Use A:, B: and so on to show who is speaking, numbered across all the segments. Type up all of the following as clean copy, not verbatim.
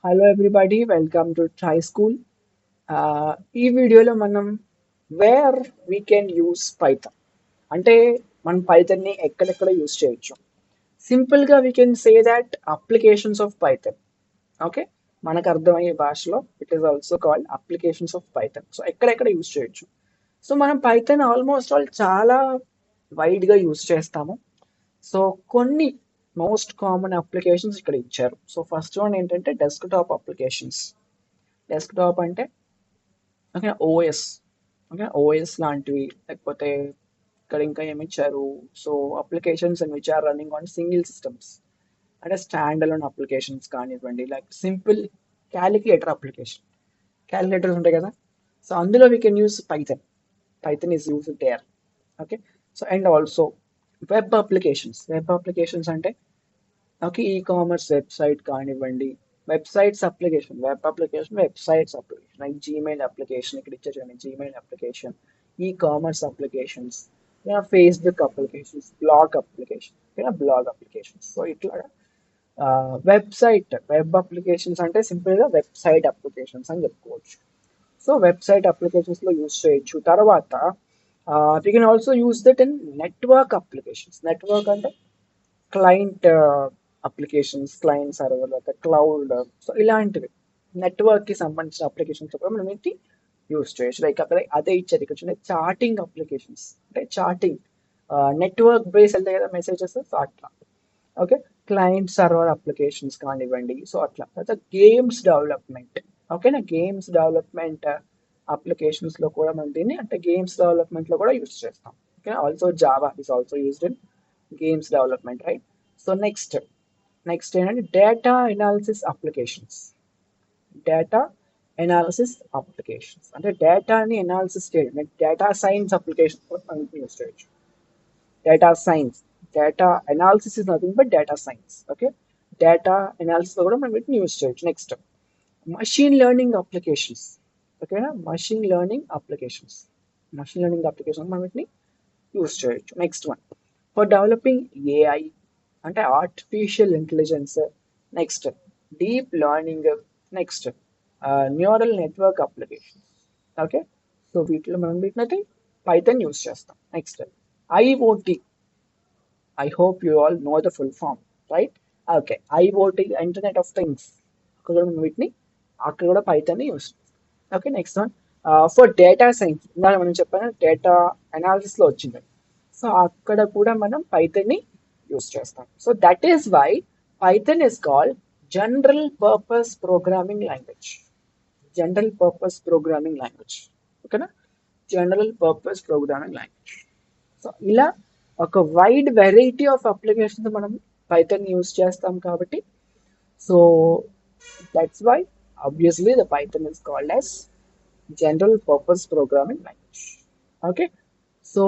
A: Hello everybody, welcome to try school. ఈ వీడియోలో మనం where we can use Python అంటే మనం పైథాన్ని ఎక్కడెక్కడ యూస్ చేయొచ్చు. సింపుల్గా we can say that applications of Python. Okay, మనకు అర్థమయ్యే భాషలో it is also called applications of Python. So ఎక్కడెక్కడ యూస్ చేయొచ్చు. సో మనం పైథాన్ ఆల్మోస్ట్ ఆల్ చాలా వైడ్గా యూస్ చేస్తాము. సో కొన్ని మోస్ట్ కామన్ అప్లికేషన్స్ ఇక్కడ ఇచ్చారు. సో ఫస్ట్ వన్ ఏంటంటే డెస్క్టాప్ అప్లికేషన్స్. డెస్క్టాప్ అంటే ఓకే ఓఎస్, ఓకే ఓఎస్ లాంటివి, లేకపోతే ఇక్కడ ఇంకా ఏమి ఇచ్చారు. So applications and which are running on single systems అంటే స్టాండ్ అలోన్ అప్లికేషన్స్ కానివ్వండి, like simple calculator application. Calculators ఉంటాయి కదా, సో అందులో we can use Python. Python is use there. Okay, so and also web applications. Web applications అంటే okay e commerce website కానివ్వండి, websites application, web application, websites application, like Gmail application ఇక్కడ ఇచ్చే చూడండి, Gmail application, e commerce applications, Facebook applications, blog application, blog applications. So ఇట్లా web applications అంటే సింపుల్గా website applications అని చెప్పుకోవచ్చు. సో వెబ్సైట్ అప్లికేషన్స్లో యూజ్ చేయొచ్చు. తర్వాత we can also use that in network applications. Network అంటే క్లయింట్ అప్లికేషన్స్, క్లయింట్ సర్వర్, లేదా cloud, so ఇలాంటివి నెట్వర్క్కి సంబంధించిన అప్లికేషన్స్ కూడా మనం ఏంటి యూస్ చేయొచ్చు. లైక్ అక్కడ అదే ఇచ్చేది ఇక్కడ చూడండి, చాటింగ్ అప్లికేషన్స్ అంటే చాటింగ్ నెట్వర్క్ బేస్ వెళ్తాయి కదా మెసేజెస్, సో అట్లా. ఓకే, క్లయింట్ సర్వర్ అప్లికేషన్స్ కానివ్వండి, సో అట్లా. తర్వాత గేమ్స్ డెవలప్మెంట్. ఓకేనా, గేమ్స్ డెవలప్మెంట్ అప్లికేషన్స్లో కూడా మనం దీన్ని అంటే గేమ్స్ డెవలప్మెంట్లో కూడా యూస్ చేస్తాం. Okay, also Java is also used in games development, right. So next ఏంటంటే data analysis applications. Data analysis applications అంటే డేటాని ఎనాలిసిస్ చేయడం, డేటా సైన్స్ అప్లికేషన్ కూడా మనం యూస్ చేయొచ్చు. Data science, data analysis is nothing but data science. Okay, data analysis కూడా మనం వీటిని యూస్ చేయొచ్చు. Next machine learning applications. ఓకేనా, machine learning applications, machine learning application మనం వీటిని యూస్ చేయొచ్చు. Next one for developing AI అంటే artificial intelligence, next deep learning, next neural network applications. Okay, so వీటిలో మనం వీటినైతే పైథాన్ యూస్ చేస్తాం. Next IoT, I hope you all know the full form, right. Okay, IoT internet of things, అక్కడ కూడా మనం వీటిని అక్కడ కూడా పైథాన్ని యూస్ చేస్తాం. Okay, next one for data science. ఇందాక మనం చెప్పాను డేటా అనాలిసిస్లో వచ్చింది, సో అక్కడ కూడా మనం పైథాన్ని యూస్ చేస్తాం. So that is why Python is called general purpose programming language. General purpose programming language. ఓకేనా, general purpose programming language. So ఇలా ఒక వైడ్ వెరైటీ ఆఫ్ అప్లికేషన్స్ మనం పైథాన్ యూస్ చేస్తాం కాబట్టి, so that's why obviously the python is called as general purpose programming language. Okay, so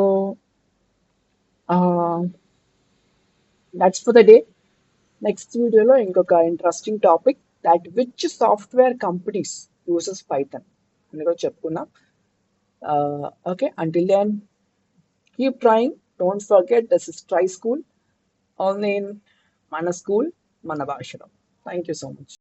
A: uh, that's for the day. Next వీడియోలో ఇంకొక interesting topic that which software companies uses Python అని కూడా చెప్పుకున్నాం. Okay, until then keep trying, don't forget this is try school, only in మన school మన భాషలో. Thank you so much.